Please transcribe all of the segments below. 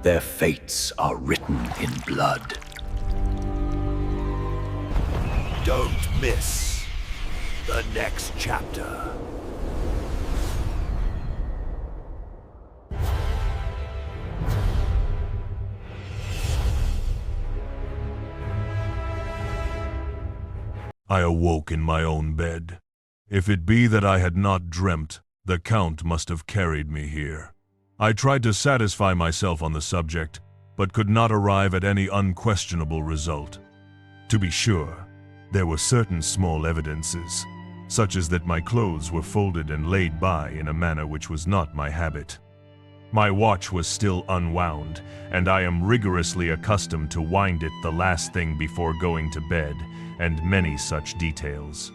Their fates are written in blood. Don't miss the next chapter. I awoke in my own bed. If it be that I had not dreamt, the Count must have carried me here. I tried to satisfy myself on the subject, but could not arrive at any unquestionable result. To be sure, there were certain small evidences, such as that my clothes were folded and laid by in a manner which was not my habit. My watch was still unwound, and I am rigorously accustomed to wind it the last thing before going to bed, and many such details.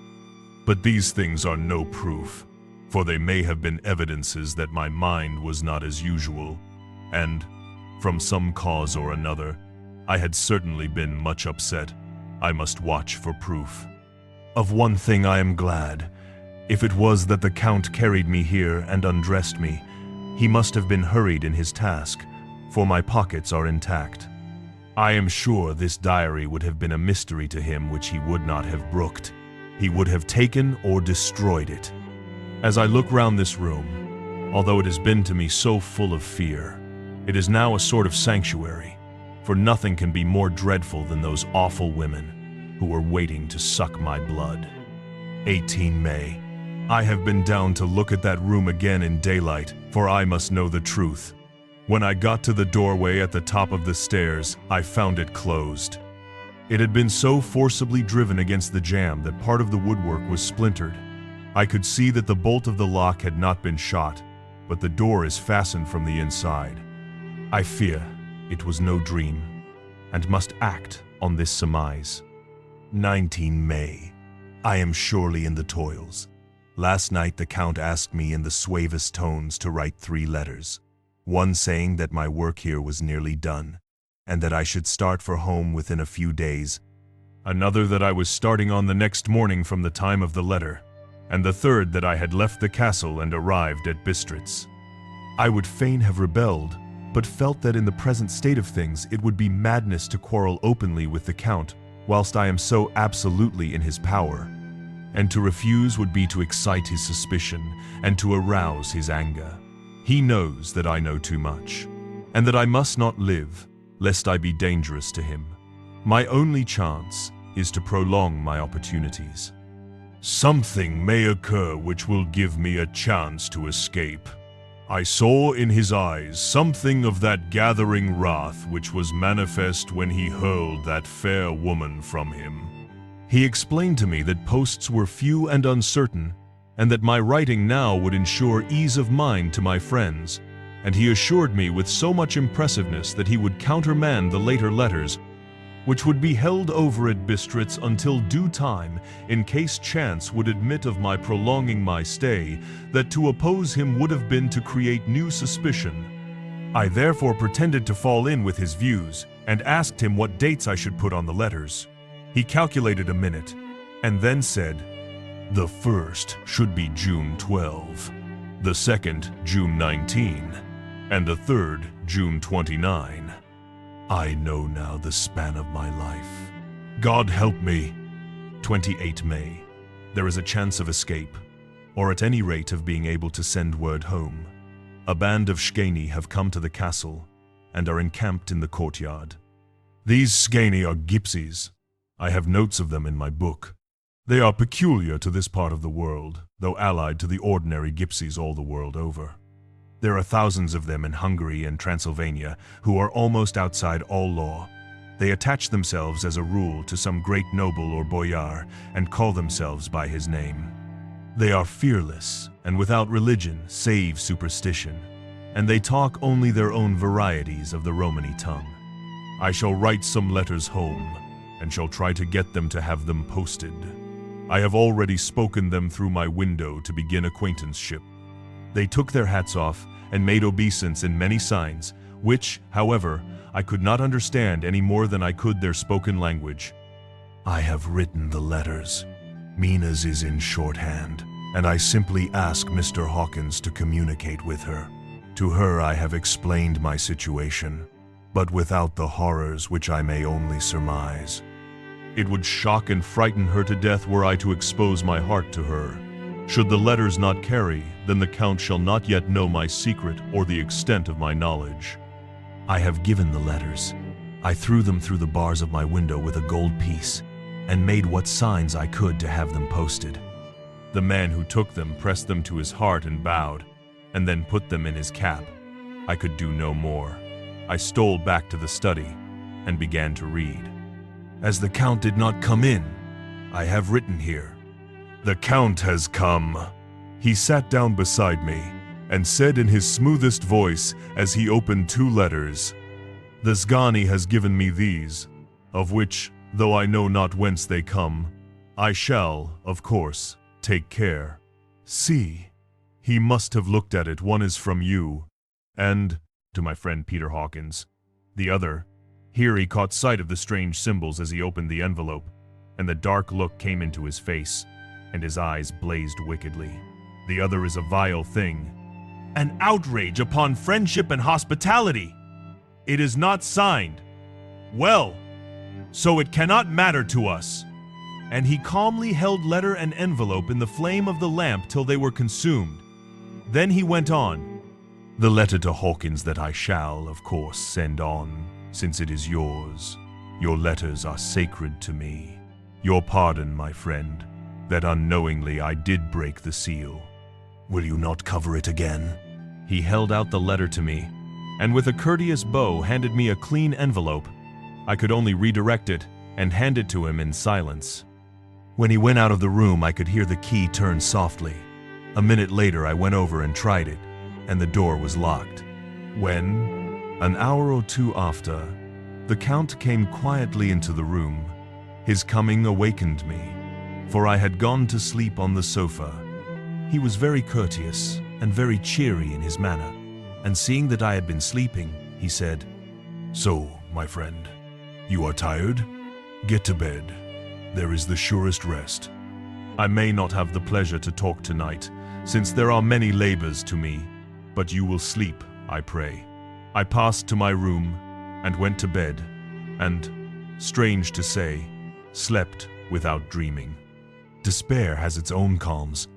But these things are no proof, for they may have been evidences that my mind was not as usual, and, from some cause or another, I had certainly been much upset. I must watch for proof. Of one thing I am glad. If it was that the Count carried me here and undressed me, he must have been hurried in his task, for my pockets are intact. I am sure this diary would have been a mystery to him which he would not have brooked. He would have taken or destroyed it. As I look round this room, although it has been to me so full of fear, it is now a sort of sanctuary, for nothing can be more dreadful than those awful women who were waiting to suck my blood. 18 May. I have been down to look at that room again in daylight, for I must know the truth. When I got to the doorway at the top of the stairs, I found it closed. It had been so forcibly driven against the jamb that part of the woodwork was splintered. I could see that the bolt of the lock had not been shot, but the door is fastened from the inside. I fear it was no dream, and must act on this surmise. 19 May. I am surely in the toils. Last night the Count asked me in the suavest tones to write 3 letters, one saying that my work here was nearly done, and that I should start for home within a few days, another that I was starting on the next morning from the time of the letter, and the third that I had left the castle and arrived at Bistritz. I would fain have rebelled, but felt that in the present state of things it would be madness to quarrel openly with the Count whilst I am so absolutely in his power, and to refuse would be to excite his suspicion and to arouse his anger. He knows that I know too much, and that I must not live, lest I be dangerous to him. My only chance is to prolong my opportunities. Something may occur which will give me a chance to escape. I saw in his eyes something of that gathering wrath which was manifest when he hurled that fair woman from him. He explained to me that posts were few and uncertain, and that my writing now would ensure ease of mind to my friends, and he assured me with so much impressiveness that he would countermand the later letters, which would be held over at Bistritz until due time, in case chance would admit of my prolonging my stay, that to oppose him would have been to create new suspicion. I therefore pretended to fall in with his views, and asked him what dates I should put on the letters. He calculated a minute, and then said, "The first should be June 12, the second June 19, and the third June 29. I know now the span of my life. God help me." 28 May. There is a chance of escape, or at any rate of being able to send word home. A band of Scani have come to the castle, and are encamped in the courtyard. These Scani are gypsies. I have notes of them in my book. They are peculiar to this part of the world, though allied to the ordinary gypsies all the world over. There are thousands of them in Hungary and Transylvania who are almost outside all law. They attach themselves as a rule to some great noble or boyar and call themselves by his name. They are fearless and without religion save superstition, and they talk only their own varieties of the Romany tongue. I shall write some letters home, and shall try to get them to have them posted. I have already spoken them through my window to begin acquaintanceship. They took their hats off and made obeisance in many signs, which, however, I could not understand any more than I could their spoken language. I have written the letters. Mina's is in shorthand, and I simply ask Mr. Hawkins to communicate with her. To her I have explained my situation, but without the horrors which I may only surmise. It would shock and frighten her to death were I to expose my heart to her. Should the letters not carry, then the Count shall not yet know my secret or the extent of my knowledge. I have given the letters. I threw them through the bars of my window with a gold piece, and made what signs I could to have them posted. The man who took them pressed them to his heart and bowed, and then put them in his cap. I could do no more. I stole back to the study and began to read. As the Count did not come in, I have written here, "The Count has come." He sat down beside me and said in his smoothest voice as he opened 2 letters, "The Sgani has given me these, of which, though I know not whence they come, I shall, of course, take care. See, he must have looked at it. One is from you, and," to my friend Peter Hawkins, "the other." Here he caught sight of the strange symbols as he opened the envelope, and the dark look came into his face, and his eyes blazed wickedly. "The other is a vile thing, an outrage upon friendship and hospitality. It is not signed. Well, so it cannot matter to us." And he calmly held letter and envelope in the flame of the lamp till they were consumed. Then he went on, "The letter to Hawkins that I shall, of course, send on, since it is yours. Your letters are sacred to me. Your pardon, my friend, that unknowingly I did break the seal. Will you not cover it again?" He held out the letter to me, and with a courteous bow handed me a clean envelope. I could only redirect it and hand it to him in silence. When he went out of the room, I could hear the key turn softly. A minute later, I went over and tried it, and the door was locked. When, an hour or 2 after, the Count came quietly into the room, his coming awakened me, for I had gone to sleep on the sofa. He was very courteous and very cheery in his manner, and seeing that I had been sleeping, he said, "So, my friend, you are tired? Get to bed. There is the surest rest. I may not have the pleasure to talk tonight, since there are many labors to me, but you will sleep, I pray." I passed to my room and went to bed, and, strange to say, slept without dreaming. Despair has its own calms.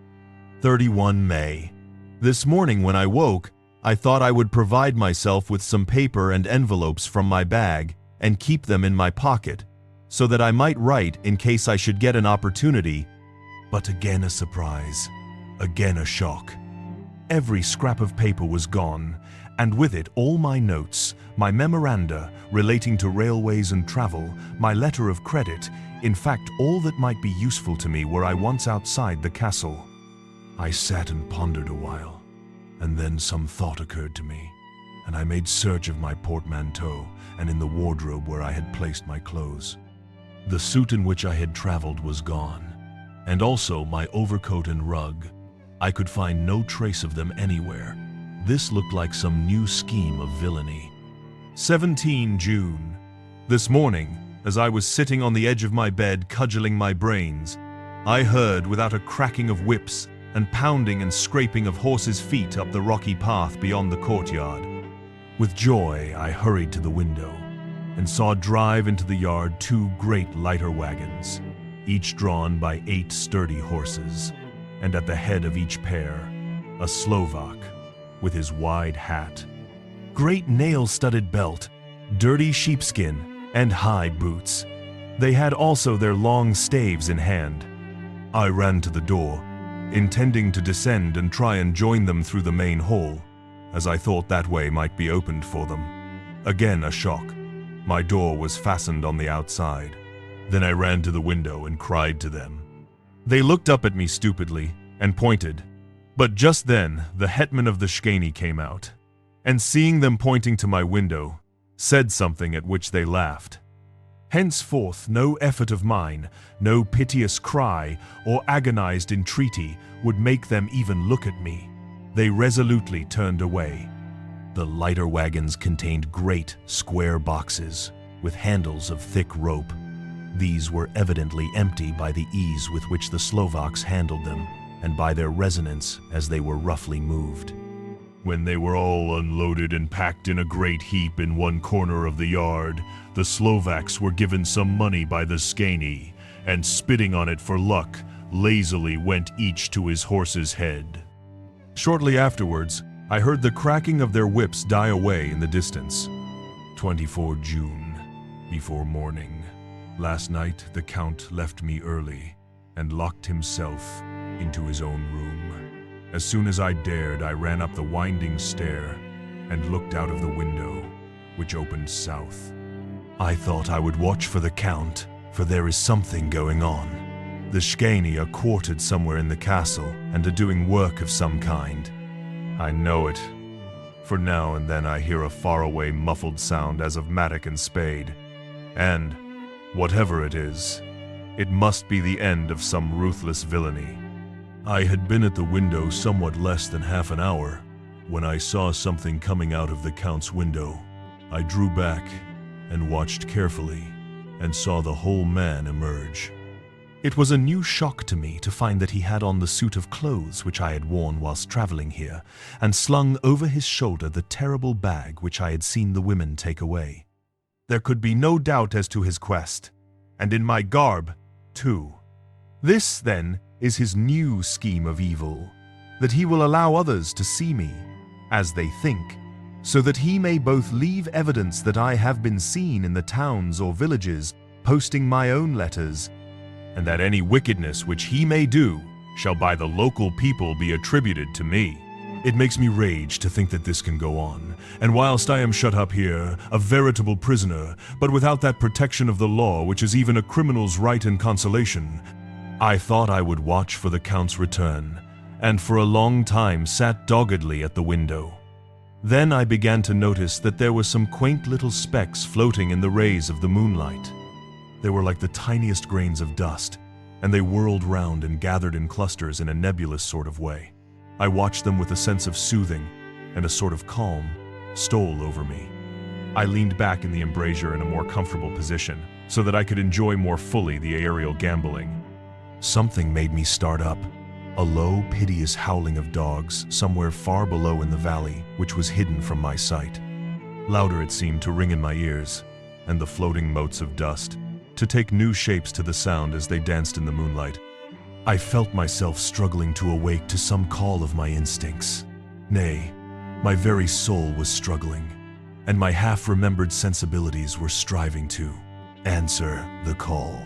31 May. This morning when I woke, I thought I would provide myself with some paper and envelopes from my bag and keep them in my pocket, so that I might write in case I should get an opportunity. But again a surprise, again a shock. Every scrap of paper was gone, and with it all my notes, my memoranda relating to railways and travel, my letter of credit, in fact all that might be useful to me were I once outside the castle. I sat and pondered a while, and then some thought occurred to me, and I made search of my portmanteau and in the wardrobe where I had placed my clothes. The suit in which I had traveled was gone, and also my overcoat and rug. I could find no trace of them anywhere. This looked like some new scheme of villainy. 17 June. This morning, as I was sitting on the edge of my bed cudgeling my brains, I heard, without a cracking of whips and pounding and scraping of horses' feet up the rocky path beyond the courtyard. With joy, I hurried to the window and saw drive into the yard 2 great lighter wagons, each drawn by 8 sturdy horses, and at the head of each pair, a Slovak with his wide hat, great nail-studded belt, dirty sheepskin, and high boots. They had also their long staves in hand. I ran to the door, intending to descend and try and join them through the main hall, as I thought that way might be opened for them. Again a shock. My door was fastened on the outside. Then I ran to the window and cried to them. They looked up at me stupidly and pointed, but just then the hetman of the Sgani came out, and seeing them pointing to my window, said something at which they laughed. Henceforth no effort of mine, no piteous cry or agonized entreaty would make them even look at me. They resolutely turned away. The lighter wagons contained great square boxes with handles of thick rope. These were evidently empty by the ease with which the Slovaks handled them, and by their resonance as they were roughly moved. When they were all unloaded and packed in a great heap in one corner of the yard, the Slovaks were given some money by the Skani, and spitting on it for luck, lazily went each to his horse's head. Shortly afterwards, I heard the cracking of their whips die away in the distance. 24 June, before morning. Last night the Count left me early and locked himself into his own room. As soon as I dared, I ran up the winding stair and looked out of the window, which opened south. I thought I would watch for the Count, for there is something going on. The Skani are quartered somewhere in the castle and are doing work of some kind. I know it, for now and then I hear a faraway muffled sound as of mattock and spade, and, whatever it is, it must be the end of some ruthless villainy. I had been at the window somewhat less than half an hour when I saw something coming out of the Count's window. I drew back and watched carefully and saw the whole man emerge. It was a new shock to me to find that he had on the suit of clothes which I had worn whilst traveling here, and slung over his shoulder the terrible bag which I had seen the women take away. There could be no doubt as to his quest, and in my garb, too. This, then, is his new scheme of evil, that he will allow others to see me, as they think, so that he may both leave evidence that I have been seen in the towns or villages, posting my own letters, and that any wickedness which he may do shall by the local people be attributed to me. It makes me rage to think that this can go on, and whilst I am shut up here, a veritable prisoner, but without that protection of the law which is even a criminal's right and consolation, I thought I would watch for the Count's return, and for a long time sat doggedly at the window. Then I began to notice that there were some quaint little specks floating in the rays of the moonlight. They were like the tiniest grains of dust, and they whirled round and gathered in clusters in a nebulous sort of way. I watched them with a sense of soothing, and a sort of calm stole over me. I leaned back in the embrasure in a more comfortable position, so that I could enjoy more fully the aerial gambling. Something made me start up, a low, piteous howling of dogs somewhere far below in the valley, which was hidden from my sight. Louder it seemed to ring in my ears, and the floating motes of dust to take new shapes to the sound as they danced in the moonlight. I felt myself struggling to awake to some call of my instincts. Nay, my very soul was struggling, and my half-remembered sensibilities were striving to answer the call.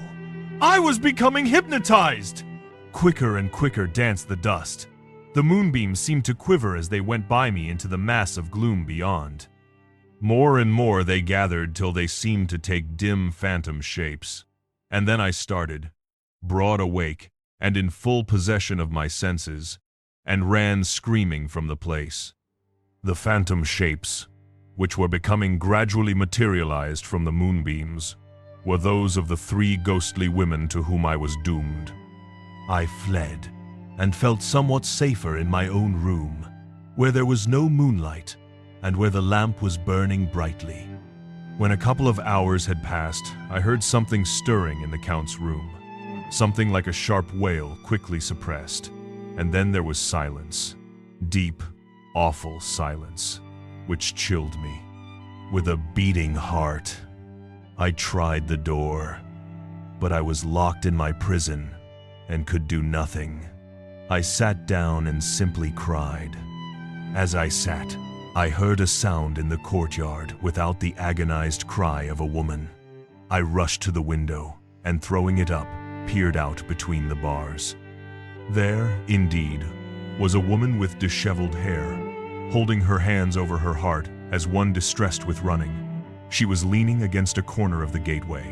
I was becoming hypnotized! Quicker and quicker danced the dust. The moonbeams seemed to quiver as they went by me into the mass of gloom beyond. More and more they gathered till they seemed to take dim phantom shapes. And then I started, broad awake and in full possession of my senses, and ran screaming from the place. The phantom shapes, which were becoming gradually materialized from the moonbeams, were those of the 3 ghostly women to whom I was doomed. I fled, and felt somewhat safer in my own room, where there was no moonlight, and where the lamp was burning brightly. When a couple of hours had passed, I heard something stirring in the Count's room, something like a sharp wail quickly suppressed, and then there was silence, deep, awful silence, which chilled me. With a beating heart, I tried the door, but I was locked in my prison and could do nothing. I sat down and simply cried. As I sat, I heard a sound in the courtyard without the agonized cry of a woman. I rushed to the window and, throwing it up, peered out between the bars. There, indeed, was a woman with disheveled hair, holding her hands over her heart as one distressed with running. She was leaning against a corner of the gateway.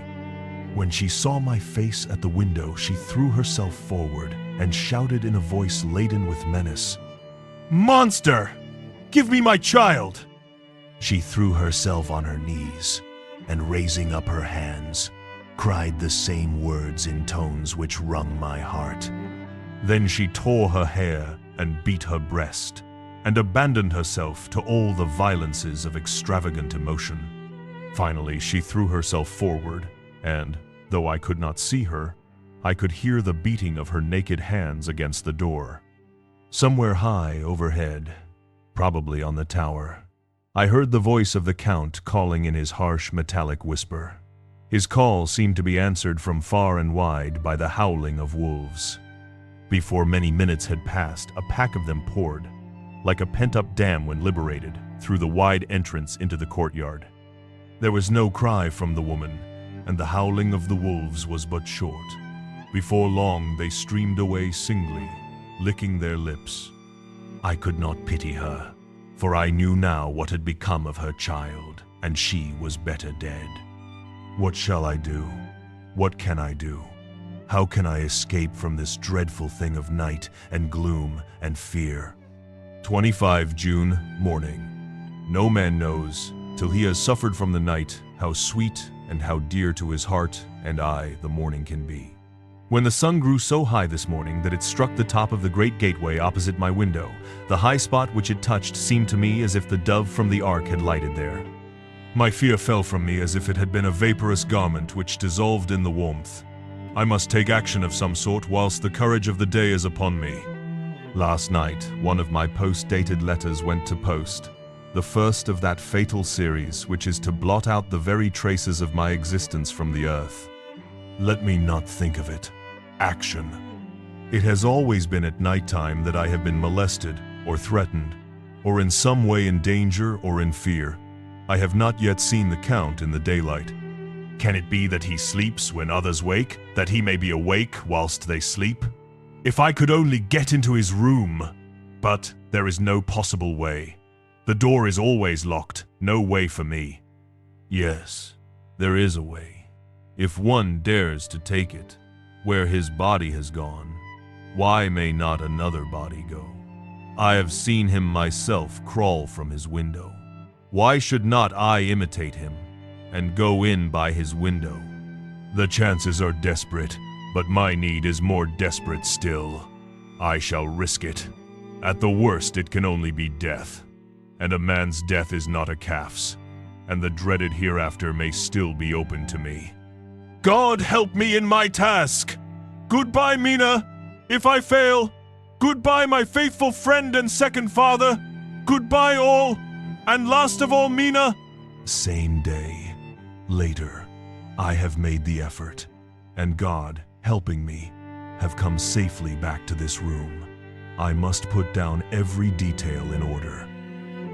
When she saw my face at the window, she threw herself forward and shouted in a voice laden with menace, "Monster! Give me my child!" She threw herself on her knees and, raising up her hands, cried the same words in tones which wrung my heart. Then she tore her hair and beat her breast, and abandoned herself to all the violences of extravagant emotion. Finally, she threw herself forward, and, though I could not see her, I could hear the beating of her naked hands against the door. Somewhere high overhead, probably on the tower. I heard the voice of the Count calling in his harsh metallic whisper. His call seemed to be answered from far and wide by the howling of wolves. Before many minutes had passed, a pack of them poured, like a pent-up dam when liberated, through the wide entrance into the courtyard. There was no cry from the woman, and the howling of the wolves was but short. Before long, they streamed away singly, licking their lips. I could not pity her, for I knew now what had become of her child, and she was better dead. What shall I do? What can I do? How can I escape from this dreadful thing of night and gloom and fear? 25 June morning. No man knows, till he has suffered from the night, how sweet and how dear to his heart and eye the morning can be. When the sun grew so high this morning that it struck the top of the great gateway opposite my window, the high spot which it touched seemed to me as if the dove from the ark had lighted there. My fear fell from me as if it had been a vaporous garment which dissolved in the warmth. I must take action of some sort whilst the courage of the day is upon me. Last night, one of my post-dated letters went to post, the first of that fatal series which is to blot out the very traces of my existence from the earth. Let me not think of it. Action. It has always been at night time that I have been molested or threatened, or in some way in danger or in fear. I have not yet seen the Count in the daylight. Can it be that he sleeps when others wake, that he may be awake whilst they sleep? If I could only get into his room! But there is no possible way. The door is always locked, no way for me. Yes, there is a way. If one dares to take it, where his body has gone, why may not another body go? I have seen him myself crawl from his window. Why should not I imitate him and go in by his window? The chances are desperate, but my need is more desperate still. I shall risk it. At the worst, it can only be death. And a man's death is not a calf's, and the dreaded hereafter may still be open to me. God help me in my task! Goodbye, Mina! If I fail, goodbye, my faithful friend and second father! Goodbye, all! And last of all, Mina! Same day. Later. I have made the effort, and God, helping me, have come safely back to this room. I must put down every detail in order.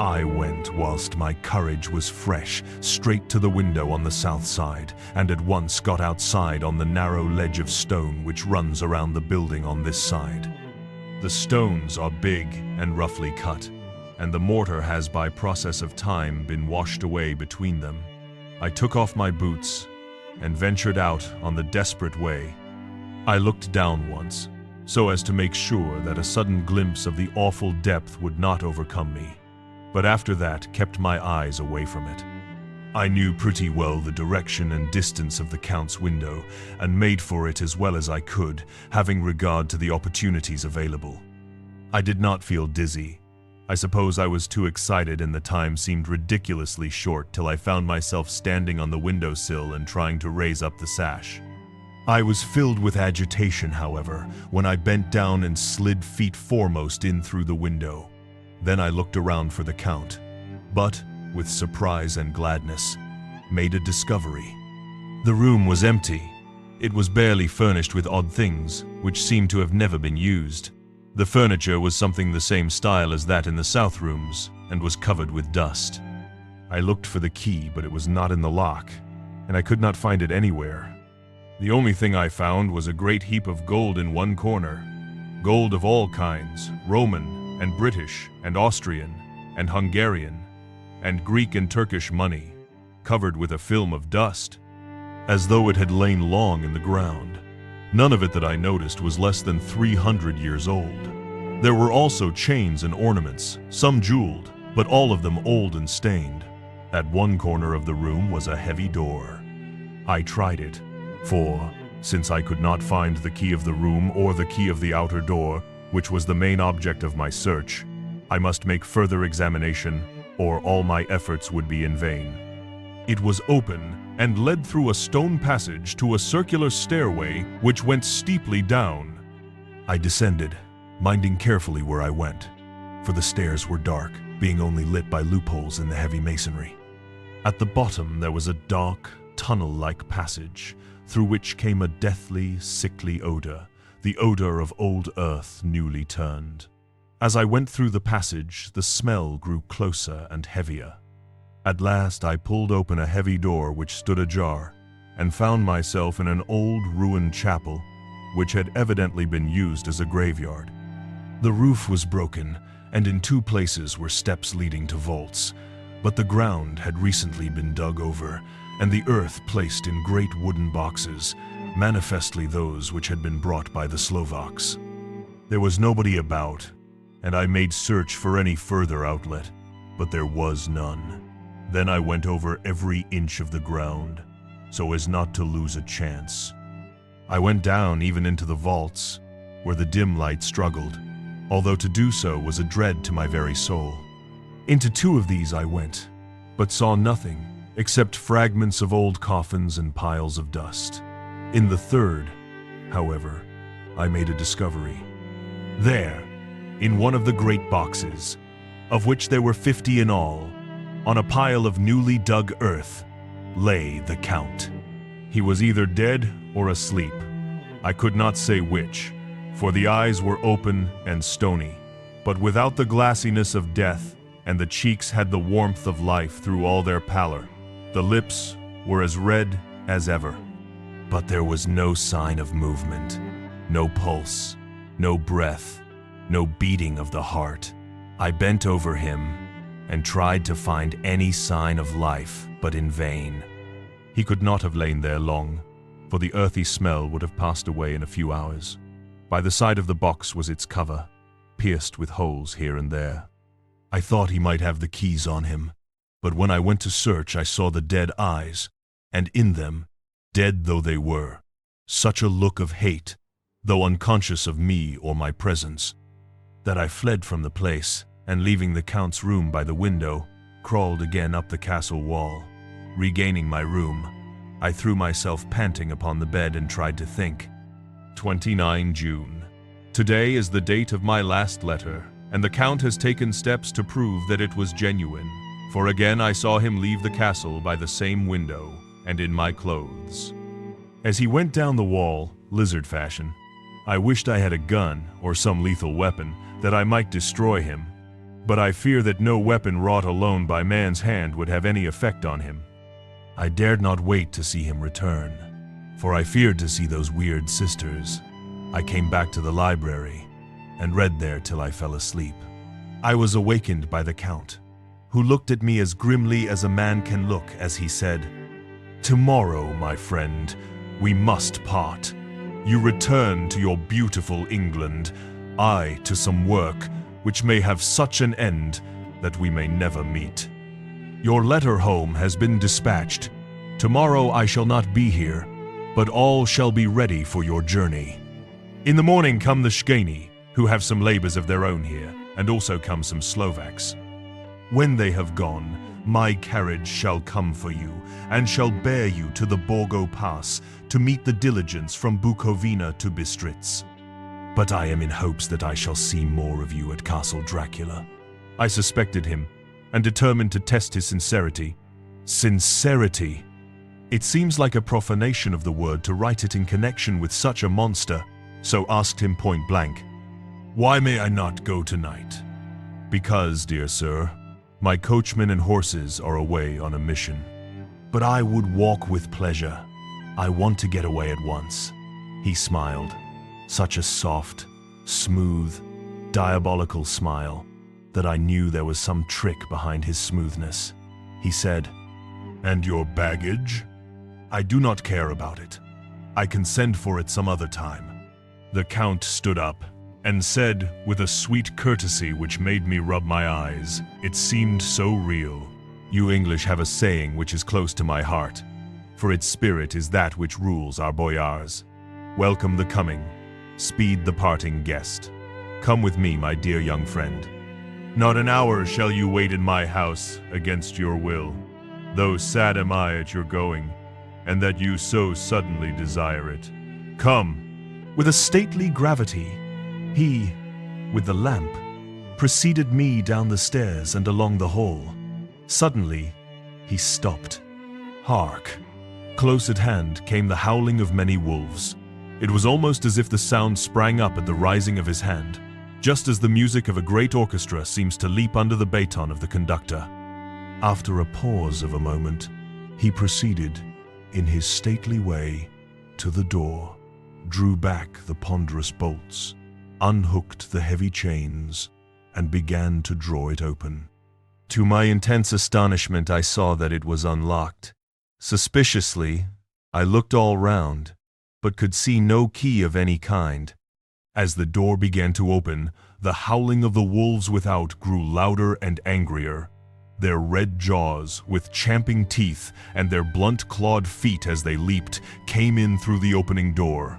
I went whilst my courage was fresh, straight to the window on the south side, and at once got outside on the narrow ledge of stone which runs around the building on this side. The stones are big and roughly cut, and the mortar has by process of time been washed away between them. I took off my boots and ventured out on the desperate way. I looked down once, so as to make sure that a sudden glimpse of the awful depth would not overcome me, but after that kept my eyes away from it. I knew pretty well the direction and distance of the Count's window, and made for it as well as I could, having regard to the opportunities available. I did not feel dizzy. I suppose I was too excited and the time seemed ridiculously short till I found myself standing on the windowsill and trying to raise up the sash. I was filled with agitation, however, when I bent down and slid feet foremost in through the window. Then I looked around for the Count, but, with surprise and gladness, made a discovery. The room was empty. It was barely furnished with odd things, which seemed to have never been used. The furniture was something the same style as that in the south rooms, and was covered with dust. I looked for the key, but it was not in the lock, and I could not find it anywhere. The only thing I found was a great heap of gold in one corner. Gold of all kinds, Roman and British and Austrian and Hungarian, and Greek and Turkish money, covered with a film of dust, as though it had lain long in the ground. None of it that I noticed was less than 300 years old. There were also chains and ornaments, some jeweled, but all of them old and stained. At one corner of the room was a heavy door. I tried it, for, since I could not find the key of the room or the key of the outer door, which was the main object of my search, I must make further examination, or all my efforts would be in vain. It was open and led through a stone passage to a circular stairway which went steeply down. I descended, minding carefully where I went, for the stairs were dark, being only lit by loopholes in the heavy masonry. At the bottom there was a dark, tunnel-like passage, through which came a deathly, sickly odor, the odor of old earth newly turned. As I went through the passage, the smell grew closer and heavier. At last I pulled open a heavy door which stood ajar, and found myself in an old ruined chapel, which had evidently been used as a graveyard. The roof was broken, and in 2 places were steps leading to vaults, but the ground had recently been dug over, and the earth placed in great wooden boxes, manifestly those which had been brought by the Slovaks. There was nobody about, and I made search for any further outlet, but there was none. Then I went over every inch of the ground, so as not to lose a chance. I went down even into the vaults, where the dim light struggled, although to do so was a dread to my very soul. Into 2 of these I went, but saw nothing except fragments of old coffins and piles of dust. In the 3rd, however, I made a discovery. There, in one of the great boxes, of which there were 50 in all, on a pile of newly dug earth, lay the Count. He was either dead or asleep. I could not say which, for the eyes were open and stony, but without the glassiness of death, and the cheeks had the warmth of life through all their pallor. The lips were as red as ever. But there was no sign of movement, no pulse, no breath, no beating of the heart. I bent over him and tried to find any sign of life, but in vain. He could not have lain there long, for the earthy smell would have passed away in a few hours. By the side of the box was its cover, pierced with holes here and there. I thought he might have the keys on him, but when I went to search I saw the dead eyes, and in them, dead though they were, such a look of hate, though unconscious of me or my presence, that I fled from the place, and leaving the Count's room by the window, crawled again up the castle wall. Regaining my room, I threw myself panting upon the bed and tried to think. 29 June. Today is the date of my last letter, and the Count has taken steps to prove that it was genuine, for again I saw him leave the castle by the same window, and in my clothes. As he went down the wall, lizard fashion, I wished I had a gun or some lethal weapon that I might destroy him, but I fear that no weapon wrought alone by man's hand would have any effect on him. I dared not wait to see him return, for I feared to see those weird sisters. I came back to the library and read there till I fell asleep. I was awakened by the Count, who looked at me as grimly as a man can look as he said, "Tomorrow, my friend, we must part. You return to your beautiful England, I to some work which may have such an end that we may never meet. Your letter home has been dispatched. Tomorrow I shall not be here, but all shall be ready for your journey. In the morning come the Shkeni, who have some labors of their own here, and also come some Slovaks. When they have gone, my carriage shall come for you, and shall bear you to the Borgo Pass to meet the diligence from Bukovina to Bistritz. But I am in hopes that I shall see more of you at Castle Dracula." I suspected him, and determined to test his sincerity. Sincerity! It seems like a profanation of the word to write it in connection with such a monster, so asked him point blank, "Why may I not go tonight?" "Because, dear sir, my coachman and horses are away on a mission." "But I would walk with pleasure. I want to get away at once." He smiled, such a soft, smooth, diabolical smile that I knew there was some trick behind his smoothness. He said, "And your baggage?" "I do not care about it. I can send for it some other time." The Count stood up and said, with a sweet courtesy which made me rub my eyes, it seemed so real, "You English have a saying which is close to my heart, for its spirit is that which rules our boyars. Welcome the coming, speed the parting guest. Come with me, my dear young friend. Not an hour shall you wait in my house against your will, though sad am I at your going, and that you so suddenly desire it. Come." With a stately gravity, he, with the lamp, preceded me down the stairs and along the hall. Suddenly, he stopped. Hark! Close at hand came the howling of many wolves. It was almost as if the sound sprang up at the rising of his hand, just as the music of a great orchestra seems to leap under the baton of the conductor. After a pause of a moment, he proceeded, in his stately way, to the door, drew back the ponderous bolts, unhooked the heavy chains, and began to draw it open. To my intense astonishment, I saw that it was unlocked. Suspiciously, I looked all round, but could see no key of any kind. As the door began to open, the howling of the wolves without grew louder and angrier. Their red jaws, with champing teeth, and their blunt-clawed feet as they leaped, came in through the opening door.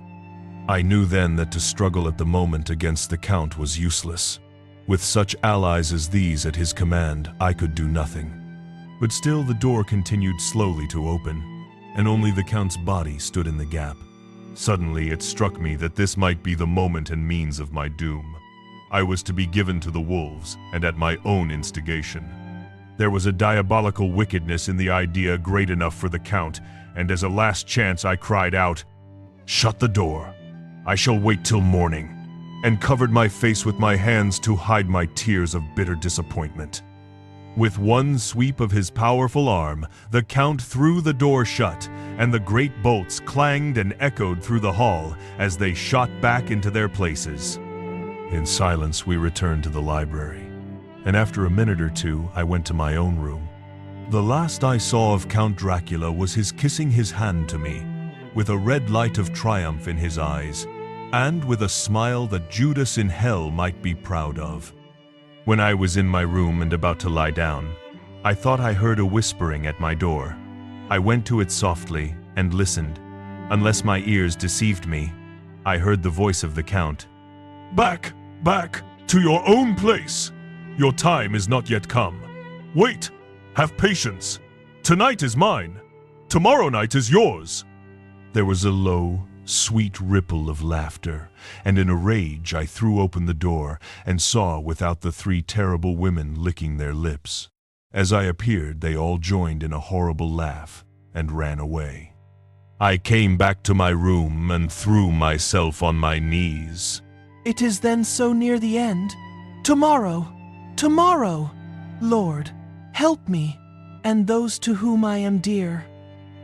I knew then that to struggle at the moment against the Count was useless. With such allies as these at his command, I could do nothing. But still the door continued slowly to open, and only the Count's body stood in the gap. Suddenly it struck me that this might be the moment and means of my doom. I was to be given to the wolves, and at my own instigation. There was a diabolical wickedness in the idea great enough for the Count, and as a last chance I cried out, "Shut the door! I shall wait till morning," and covered my face with my hands to hide my tears of bitter disappointment. With one sweep of his powerful arm, the Count threw the door shut, and the great bolts clanged and echoed through the hall as they shot back into their places. In silence, we returned to the library, and after a minute or two, I went to my own room. The last I saw of Count Dracula was his kissing his hand to me, with a red light of triumph in his eyes, and with a smile that Judas in hell might be proud of. When I was in my room and about to lie down, I thought I heard a whispering at my door. I went to it softly and listened. Unless my ears deceived me, I heard the voice of the Count. "Back, back, to your own place! Your time is not yet come. Wait, have patience. Tonight is mine. Tomorrow night is yours." There was a low, sweet ripple of laughter, and in a rage I threw open the door and saw without the three terrible women licking their lips. As I appeared, they all joined in a horrible laugh and ran away. I came back to my room and threw myself on my knees. "It is then so near the end? Tomorrow, tomorrow! Lord, help me, and those to whom I am dear."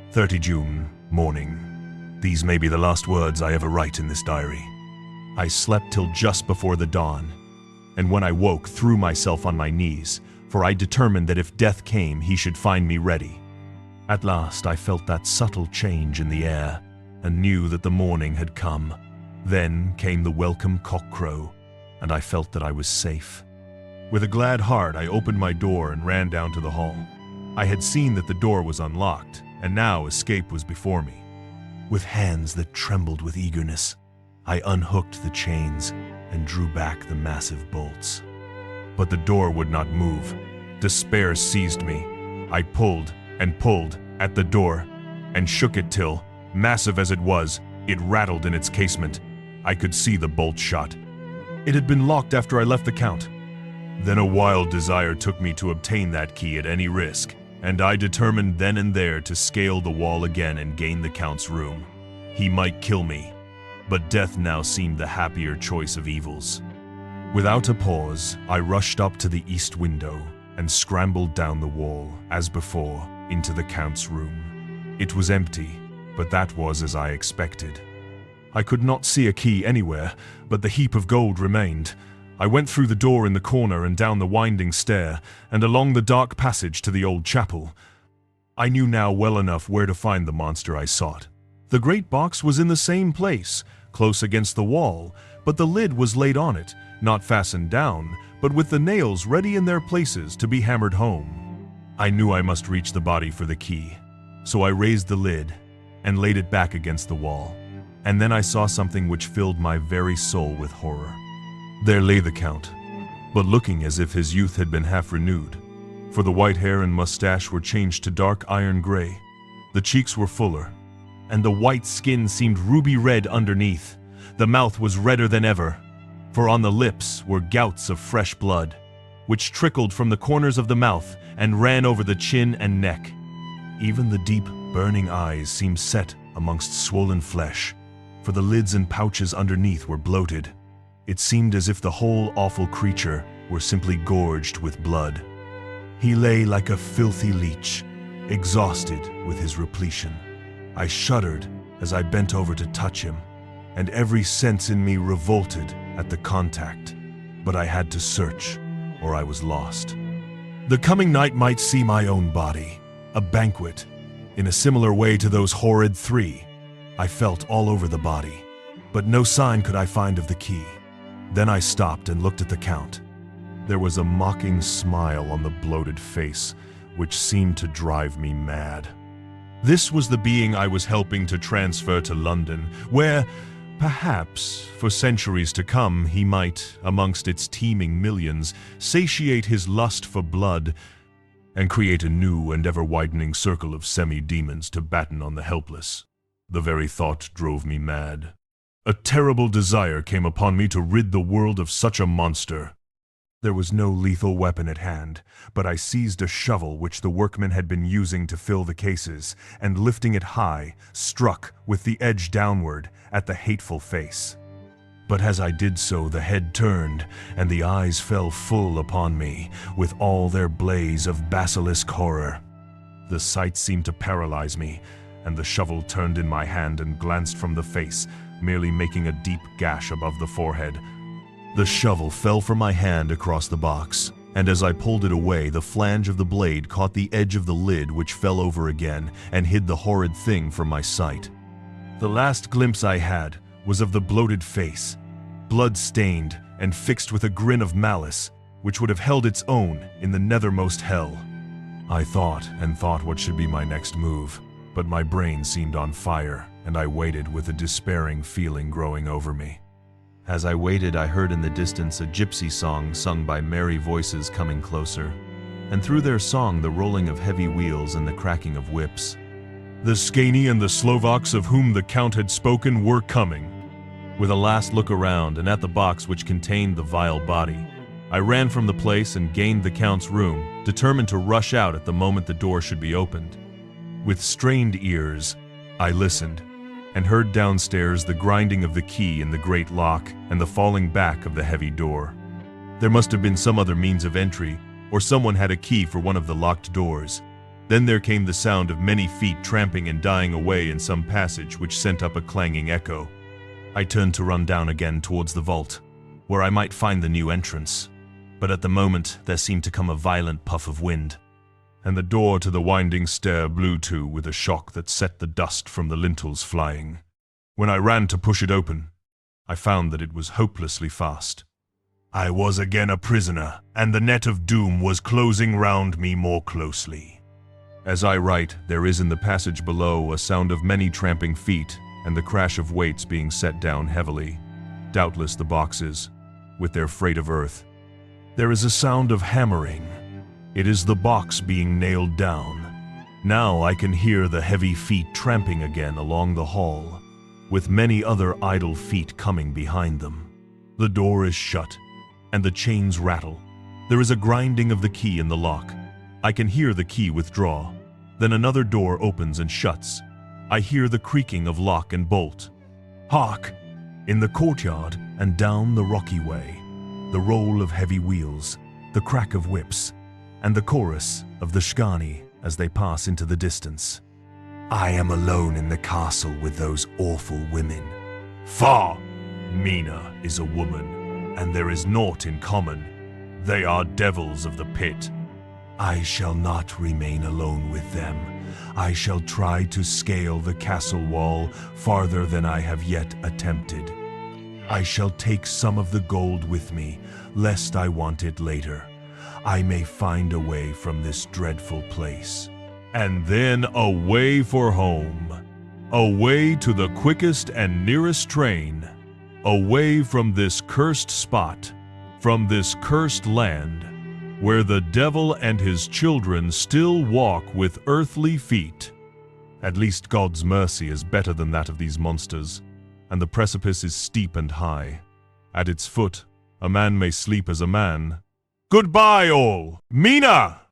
30 June, morning. These may be the last words I ever write in this diary. I slept till just before the dawn, and when I woke, threw myself on my knees, for I determined that if death came, he should find me ready. At last I felt that subtle change in the air, and knew that the morning had come. Then came the welcome cockcrow, and I felt that I was safe. With a glad heart, I opened my door and ran down to the hall. I had seen that the door was unlocked, and now escape was before me. With hands that trembled with eagerness, I unhooked the chains and drew back the massive bolts. But the door would not move. Despair seized me. I pulled and pulled at the door and shook it till, massive as it was, it rattled in its casement. I could see the bolt shot. It had been locked after I left the Count. Then a wild desire took me to obtain that key at any risk, and I determined then and there to scale the wall again and gain the Count's room. He might kill me, but death now seemed the happier choice of evils. Without a pause, I rushed up to the east window and scrambled down the wall, as before, into the Count's room. It was empty, but that was as I expected. I could not see a key anywhere, but the heap of gold remained. I went through the door in the corner and down the winding stair, and along the dark passage to the old chapel. I knew now well enough where to find the monster I sought. The great box was in the same place, close against the wall, but the lid was laid on it, not fastened down, but with the nails ready in their places to be hammered home. I knew I must reach the body for the key, so I raised the lid and laid it back against the wall, and then I saw something which filled my very soul with horror. There lay the Count, but looking as if his youth had been half renewed, for the white hair and mustache were changed to dark iron gray, the cheeks were fuller, and the white skin seemed ruby red underneath. The mouth was redder than ever. for on the lips were gouts of fresh blood, which trickled from the corners of the mouth and ran over the chin and neck. Even the deep, burning eyes seemed set amongst swollen flesh, for the lids and pouches underneath were bloated. It seemed as if the whole awful creature were simply gorged with blood. He lay like a filthy leech, exhausted with his repletion. I shuddered as I bent over to touch him, and every sense in me revolted at the contact. But I had to search, or I was lost. The coming night might see my own body, a banquet, in a similar way to those horrid three. I felt all over the body, but no sign could I find of the key. Then I stopped and looked at the Count. There was a mocking smile on the bloated face, which seemed to drive me mad. This was the being I was helping to transfer to London, where, perhaps, for centuries to come, he might, amongst its teeming millions, satiate his lust for blood and create a new and ever-widening circle of semi-demons to batten on the helpless. The very thought drove me mad. A terrible desire came upon me to rid the world of such a monster. There was no lethal weapon at hand, but I seized a shovel which the workmen had been using to fill the cases, and lifting it high, struck, with the edge downward, at the hateful face. But as I did so, the head turned, and the eyes fell full upon me, with all their blaze of basilisk horror. The sight seemed to paralyze me, and the shovel turned in my hand and glanced from the face, merely making a deep gash above the forehead. The shovel fell from my hand across the box, and as I pulled it away, the flange of the blade caught the edge of the lid, which fell over again and hid the horrid thing from my sight. The last glimpse I had was of the bloated face, blood-stained and fixed with a grin of malice, which would have held its own in the nethermost hell. I thought and thought what should be my next move, but my brain seemed on fire, and I waited with a despairing feeling growing over me. As I waited, I heard in the distance a gypsy song sung by merry voices coming closer, and through their song the rolling of heavy wheels and the cracking of whips. The Scani and the Slovaks of whom the Count had spoken were coming. With a last look around and at the box which contained the vile body, I ran from the place and gained the Count's room, determined to rush out at the moment the door should be opened. With strained ears, I listened, and heard downstairs the grinding of the key in the great lock and the falling back of the heavy door. There must have been some other means of entry, or someone had a key for one of the locked doors. Then there came the sound of many feet tramping and dying away in some passage which sent up a clanging echo. I turned to run down again towards the vault, where I might find the new entrance. But at the moment there seemed to come a violent puff of wind, and the door to the winding stair blew to with a shock that set the dust from the lintels flying. When I ran to push it open, I found that it was hopelessly fast. I was again a prisoner, and the net of doom was closing round me more closely. As I write, there is in the passage below a sound of many tramping feet and the crash of weights being set down heavily, doubtless the boxes, with their freight of earth. There is a sound of hammering. It is the box being nailed down. Now I can hear the heavy feet tramping again along the hall, with many other idle feet coming behind them. The door is shut, and the chains rattle. There is a grinding of the key in the lock. I can hear the key withdraw. Then another door opens and shuts. I hear the creaking of lock and bolt. Hark! In the courtyard and down the rocky way, the roll of heavy wheels, the crack of whips, and the chorus of the Scani as they pass into the distance. I am alone in the castle with those awful women. Far! Mina is a woman, and there is naught in common. They are devils of the pit. I shall not remain alone with them. I shall try to scale the castle wall farther than I have yet attempted. I shall take some of the gold with me, lest I want it later. I may find a way from this dreadful place. And then away for home. Away to the quickest and nearest train. Away from this cursed spot, from this cursed land, where the devil and his children still walk with earthly feet. At least God's mercy is better than that of these monsters, and the precipice is steep and high. At its foot, a man may sleep as a man. Goodbye, all! Mina!